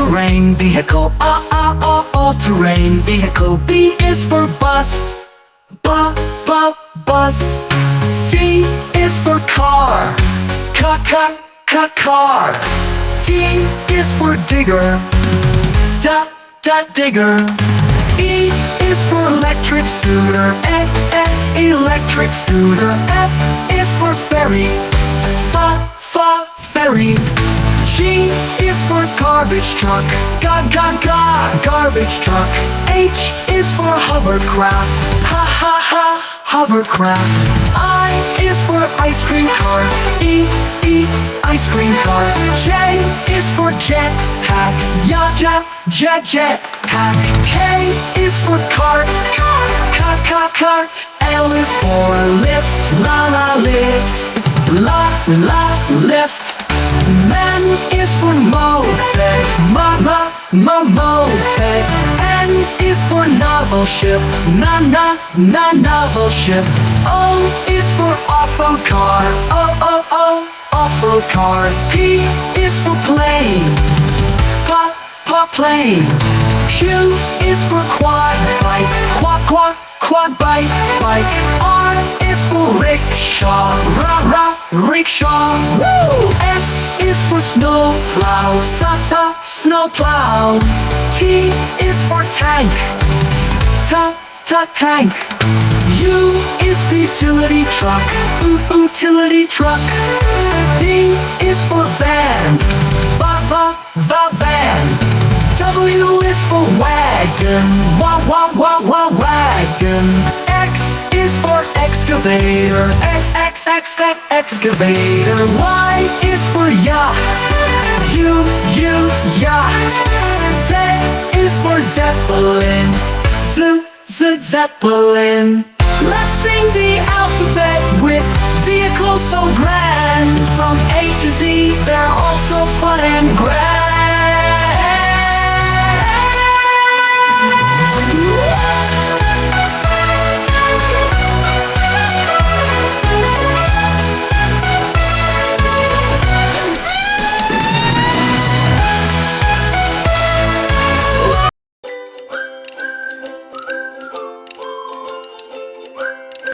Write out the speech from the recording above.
all-terrain vehicle. All-terrain vehicle. B is for bus. Bus. C is for car. Car. D is for digger. Digger. E is for electric scooter. Electric scooter. F is for ferry. Ferry. G is for garbage truck. Garbage truck. H is for hovercraft. Hovercraft. I is for ice cream cart. E ice cream cart. J is for jet pack. Jet pack. K is for cart. Cart. L is for lift. Lift. Lift. M is for moped. Moped. N is for novel ship. Novel ship. O is for awful car. Awful car. P is for plane. Plane. Q is for quad bike. Quad bike. R is for rickshaw. Rickshaw. Woo! S is for snow plow. Snow plow. T is for tank. Tank. U is for utility truck. Utility truck. V is for van. Van. W is for wagon. Wagon. X is for excavator. Excavator. Y is for yacht. Yacht. Z is for Zeppelin. Zeppelin. Let's sing the alphabet with vehicles so grand. From A to Z, they're all so fun and grand.